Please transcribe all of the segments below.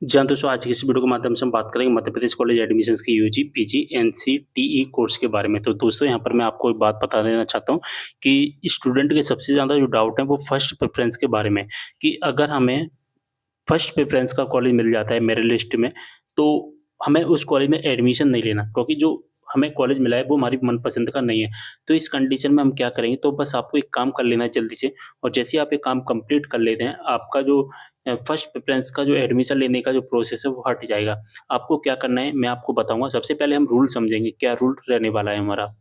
जी हाँ, दोस्तों आज की इस वीडियो के माध्यम से हम बात करेंगे मध्य प्रदेश कॉलेज एडमिशन्स के यूजी, पीजी, एनसीटीई कोर्स के बारे में। तो दोस्तों यहाँ पर मैं आपको एक बात बता देना चाहता हूँ कि स्टूडेंट के सबसे ज़्यादा जो डाउट है वो फर्स्ट प्रेफ़रेंस के बारे में, कि अगर हमें फर्स्ट प्रेफ़रेंस का कॉलेज मिल जाता है मेरिट लिस्ट में, तो हमें उस कॉलेज में एडमिशन नहीं लेना, क्योंकि जो हमें कॉलेज मिला है वो हमारी मनपसंद का नहीं है। तो इस कंडीशन में हम क्या करेंगे, तो बस आपको एक काम कर लेना है जल्दी से, और जैसे ही आप ये काम कंप्लीट कर लेते हैं, आपका जो फर्स्ट प्रेफ़रेंस का जो एडमिशन लेने का जो प्रोसेस है वो हट जाएगा। आपको क्या करना है मैं आपको बताऊँगा। सबसे पहले हम रूल समझेंगे, क्या रूल रहने वाला है हमारा।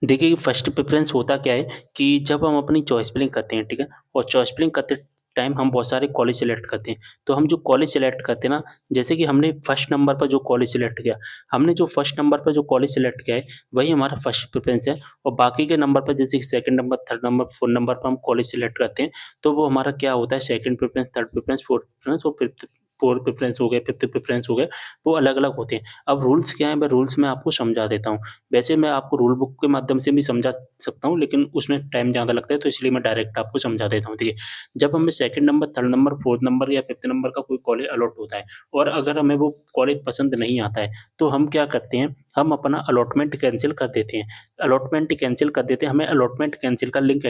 देखिए, फर्स्ट प्रेफ़रेंस होता क्या है कि जब हम अपनी चॉइस फिलिंग करते हैं, ठीक है? और चॉइस फिलिंग करते टाइम हम बहुत सारे कॉलेज सेलेक्ट करते हैं। तो हम जो कॉलेज सेलेक्ट करते हैं ना, जैसे कि हमने फर्स्ट नंबर पर जो कॉलेज सेलेक्ट किया, हमने जो फर्स्ट नंबर पर जो कॉलेज सेलेक्ट किया है, वही हमारा फर्स्ट प्रेफ़रेंस है। और बाकी के नंबर पर जैसे कि second number, third number, fourth number पर हम कॉलेज सेलेक्ट करते हैं, तो वो हमारा क्या होता है, second preference, third preference, fourth preference और फिफ्थ फोर्थ प्रेफ़रेंस हो गए, फिफ्थ प्रेफ़रेंस हो गए, वो अलग-अलग होते हैं। अब रूल्स क्या हैं, मैं रूल्स में आपको समझा देता हूँ। वैसे मैं आपको रूल बुक के माध्यम से भी समझा सकता हूँ, लेकिन उसमें टाइम ज़्यादा लगता है, तो इसलिए मैं डायरेक्ट आपको समझा देता हूँ। देखिए, जब हमें second number, third number, fourth number या फिफ्थ नंबर का कोई कॉलेज अलॉट होता है, और अगर हमें वो कॉलेज पसंद नहीं आता है, तो हम क्या करते हैं, हम अपना अलॉटमेंट कैंसल कर देते हैं। अलॉटमेंट कैंसल कर देते हैं, हमें अलॉटमेंट कैंसल का लिंक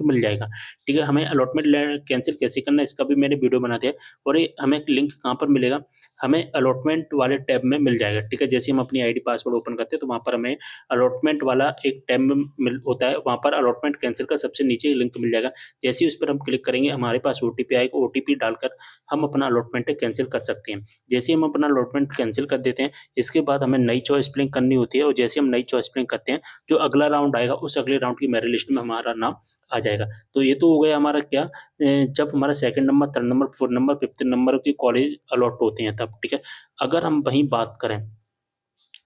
मिल जाएगा। ठीक है? हमें अलॉटमेंट कैंसल कैसे करना है, इसका भी मैंने वीडियो बना दिया है। और ये हमें लिंक कहाँ पर मिलेगा, हमें अलॉटमेंट वाले टैब में मिल जाएगा। ठीक है? जैसे हम अपनी आईडी पासवर्ड ओपन करते हैं, तो वहाँ पर हमें अलॉटमेंट वाला एक टैब में मिल होता है, वहाँ पर अलॉटमेंट कैंसल का सबसे नीचे लिंक मिल जाएगा। जैसे ही उस पर हम क्लिक करेंगे, हमारे पास ओटीपी आएगा, ओटीपी डालकर हम अपना अलॉटमेंट कैंसल कर सकते हैं। जैसे ही हम अपना अलॉटमेंट कैंसल कर देते हैं, इसके बाद हमें नई चॉइस फिलिंग करनी होती है, और जैसे हम नई चॉइस फिलिंग करते हैं, जो अगला राउंड आएगा, उस अगले राउंड की मेरिट लिस्ट में हमारा नाम आ जाएगा। तो ये तो हो गया हमारा क्या, जब हमारा second number, third number, fourth number, fifth number के कॉलेज अलॉट होते हैं तब, ठीक है? अगर हम वहीं बात करें,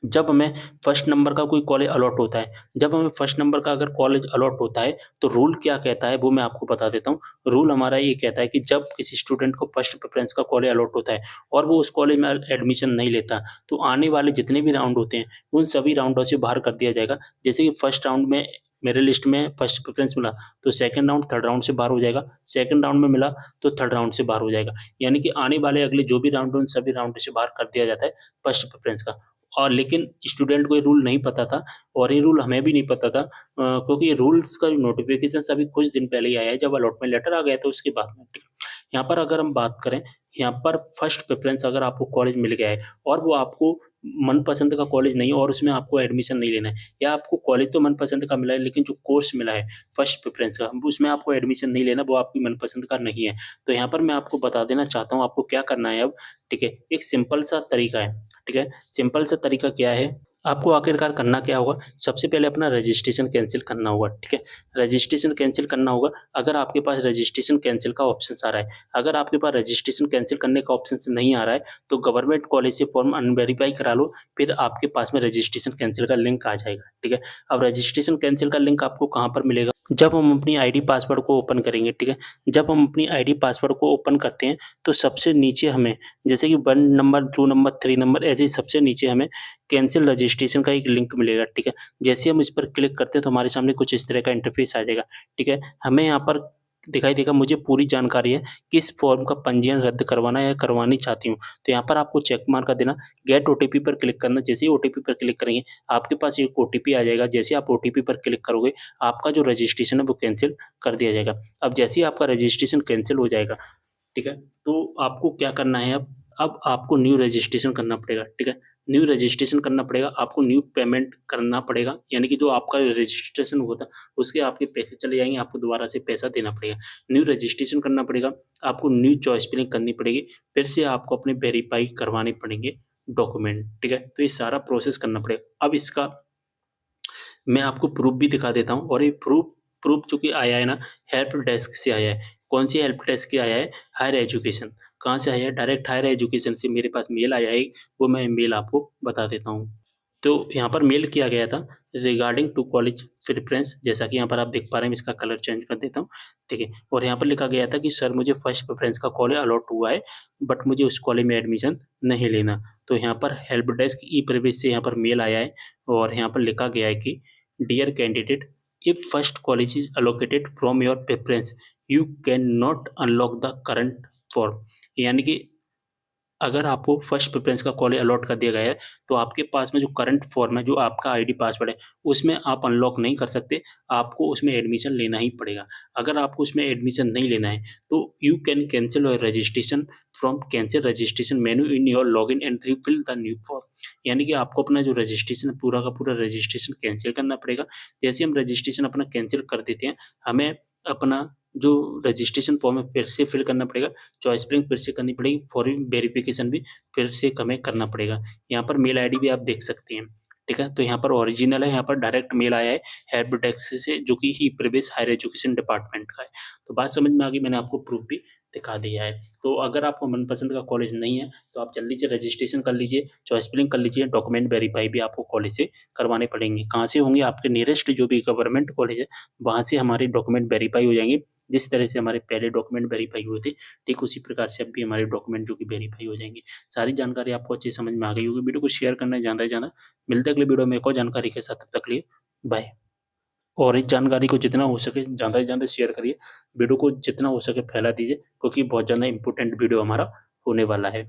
जब हमें फर्स्ट नंबर का कोई कॉलेज अलॉट होता है, जब हमें फर्स्ट नंबर का अगर कॉलेज अलॉट होता है, तो रूल क्या कहता है वो मैं आपको बता देता हूँ। रूल हमारा ये कहता है कि जब किसी स्टूडेंट को फर्स्ट प्रेफ़रेंस का कॉलेज अलॉट होता है और वो उस कॉलेज में एडमिशन नहीं लेता, तो आने वाले जितने भी राउंड होते हैं, उन सभी राउंडों से बाहर कर दिया जाएगा। जैसे कि फर्स्ट राउंड में मेरे लिस्ट में फर्स्ट प्रेफ़रेंस मिला, तो सेकंड राउंड, थर्ड राउंड से बाहर हो जाएगा। सेकंड राउंड में मिला, तो थर्ड राउंड से बाहर हो जाएगा। यानी कि आने वाले अगले जो भी राउंड हैं, उन सभी राउंड से बाहर कर दिया जाता है फर्स्ट प्रेफ़रेंस का। और लेकिन स्टूडेंट को ये रूल नहीं पता था, और ये रूल हमें भी नहीं पता था, क्योंकि ये रूल्स का नोटिफ़िकेशंस अभी कुछ दिन पहले ही आया है, जब अलॉटमेंट लेटर आ गया था उसके बाद में। ठीक है। यहाँ पर अगर हम बात करें, यहाँ पर फर्स्ट प्रेफ़रेंस अगर आपको कॉलेज मिल गया है और वो आपको मनपसंद का कॉलेज नहीं है, और उसमें आपको एडमिशन नहीं लेना है, या आपको कॉलेज तो मनपसंद का मिला है, लेकिन जो कोर्स मिला है फर्स्ट प्रेफ़रेंस का, उसमें आपको एडमिशन नहीं लेना, वो आपकी मनपसंद का नहीं है। तो यहाँ पर मैं आपको बता देना चाहता हूँ आपको क्या करना है अब, ठीक है? एक सिंपल सा तरीका है, ठीक है? सिंपल सा तरीका क्या है, आपको आखिरकार करना क्या होगा, सबसे पहले अपना रजिस्ट्रेशन कैंसल करना होगा, ठीक है? रजिस्ट्रेशन कैंसल करना होगा, अगर आपके पास रजिस्ट्रेशन कैंसल का ऑप्शंस आ रहा है। अगर आपके पास रजिस्ट्रेशन कैंसल करने का ऑप्शंस नहीं आ रहा है, तो गवर्नमेंट कॉलेज से फॉर्म अनवेरिफाई करा लो, फिर आपके पास में रजिस्ट्रेशन कैंसल का लिंक आ जाएगा, ठीक है? अब रजिस्ट्रेशन कैंसल का लिंक आपको कहाँ पर मिलेगा? जब हम अपनी आईडी पासवर्ड को ओपन करेंगे, ठीक है? जब हम अपनी आईडी पासवर्ड को ओपन करते हैं, तो सबसे नीचे हमें, जैसे कि 1 नंबर, 2 नंबर, 3 नंबर, ऐसे ही सबसे नीचे हमें कैंसल रजिस्ट्रेशन का एक लिंक मिलेगा, ठीक है? जैसे हम इस पर क्लिक करते हैं, तो हमारे सामने कुछ इस तरह का इंटरफ़ेस आ जाएगा, ठीक है? हमें यहाँ पर दिखाई देगा, मुझे पूरी जानकारी है, किस फॉर्म का पंजीयन रद्द करवाना है या करवानी चाहती हूँ। तो यहाँ पर आपको चेक मार्क कर देना, गेट ओटीपी पर क्लिक करना, जैसे ही ओटीपी पर क्लिक करेंगे, आपके पास एक ओटीपी आ जाएगा, जैसे आप ओटीपी पर क्लिक करोगे, आपका जो रजिस्ट्रेशन है वो कैंसल कर दिया जाएगा। अब जैसे ही आपका रजिस्ट्रेशन कैंसल हो जाएगा, ठीक है? तो आपको क्या करना है अब आपको न्यू रजिस्ट्रेशन करना पड़ेगा, ठीक है? न्यू रजिस्ट्रेशन करना पड़ेगा, आपको न्यू पेमेंट करना पड़ेगा, यानी कि जो आपका रजिस्ट्रेशन हुआ था, उसके आपके पैसे चले जाएँगे, आपको दोबारा से पैसा देना पड़ेगा। न्यू रजिस्ट्रेशन करना पड़ेगा, आपको न्यू चॉइस फिलिंग करनी पड़ेगी, फिर से आपको अपने वेरीफाई करवाने पड़ेंगे डॉक्यूमेंट, ठीक है? तो ये सारा प्रोसेस करना पड़ेगा। अब इसका मैं आपको प्रूफ़ भी दिखा देता हूँ, और ये प्रूफ़ चूँकि आया है ना, हेल्प डेस्क से आया है। कौन-सी हेल्प डेस्क से आया है? Higher education. कहाँ से आया है? डायरेक्ट हायर एजुकेशन से मेरे पास मेल आया है, वो मैं मेल आपको बता देता हूँ। तो यहाँ पर मेल किया गया था रिगार्डिंग टू कॉलेज प्रेफ़रेंस, जैसा कि यहाँ पर आप देख पा रहे हैं, मैं इसका कलर चेंज कर देता हूँ, ठीक है? और यहाँ पर लिखा गया था कि सर, मुझे फर्स्ट प्रेफ़रेंस का कॉलेज अलॉट हुआ है, बट मुझे उस कॉलेज में एडमिशन नहीं लेना। तो यहाँ पर हेल्प डेस्क ई-प्रवेश से यहाँ पर मेल आया है, और यहाँ पर लिखा गया है कि dear candidate, if first college is allocated from your preference, you cannot unlock the current form, यानी कि अगर आपको फर्स्ट प्रेफ़रेंस का कॉलेज अलॉट कर दिया गया है, तो आपके पास में जो करंट फ़ॉर्म है, जो आपका आईडी पासवर्ड है, उसमें आप अनलॉक नहीं कर सकते, आपको उसमें एडमिशन लेना ही पड़ेगा। अगर आपको उसमें एडमिशन नहीं लेना है, तो you can cancel your registration from cancel registration menu in your login and refill the new form. यानी कि आपको अपना जो रजिस्ट्रेशन है, पूरा का पूरा रजिस्ट्रेशन कैंसल करना पड़ेगा। जैसे हम रजिस्ट्रेशन अपना कैंसल कर देते हैं, हमें अपना जो रजिस्ट्रेशन फॉर्म है, फिर से फिल करना पड़ेगा, चॉइस फिलिंग फिर से करनी पड़ेगी, फॉर वेरिफिकेशन भी फिर से हमें करना पड़ेगा। यहाँ पर मेल आईडी भी आप देख सकते हैं, ठीक है? तो यहाँ पर ओरिजिनल है, यहाँ पर डायरेक्ट मेल आया है हेल्प डेस्क से, जो कि ही प्रीवियस हायर एजुकेशन डिपार्टमेंट का है। तो बात समझ में आ गई, मैंने आपको प्रूफ भी दिखा दिया है। तो अगर आपको मनपसंद का कॉलेज नहीं है, तो आप जल्दी से रजिस्ट्रेशन कर लीजिए, चॉइस फिलिंग कर लीजिए, डॉक्यूमेंट वेरीफाई भी आपको कॉलेज से करवाने पड़ेंगे। कहाँ से होंगे? आपके नियरेस्ट जो भी गवर्नमेंट कॉलेज है, वहाँ से हमारे डॉक्यूमेंट वेरीफाई हो जाएँगे। जिस तरह से हमारे पहले डॉक्यूमेंट वेरीफाई हुए थे, ठीक उसी प्रकार से अब भी हमारे डॉक्यूमेंट जो कि वेरीफाई हो जाएँगे। सारी जानकारी आपको अच्छी समझ में आ गई होगी। वीडियो को शेयर करना है ज़्यादा से ज़्यादा। मिलते हैं अगले वीडियो में एक और जानकारी के साथ, तब तक के लिए बाय। और इस जानकारी को जितना हो सके ज़्यादा से ज़्यादा शेयर करिए। वीडियो को जितना हो सके फैला दीजिए, क्योंकि बहुत ज़्यादा इम्पोर्टेंट वीडियो हमारा होने वाला है।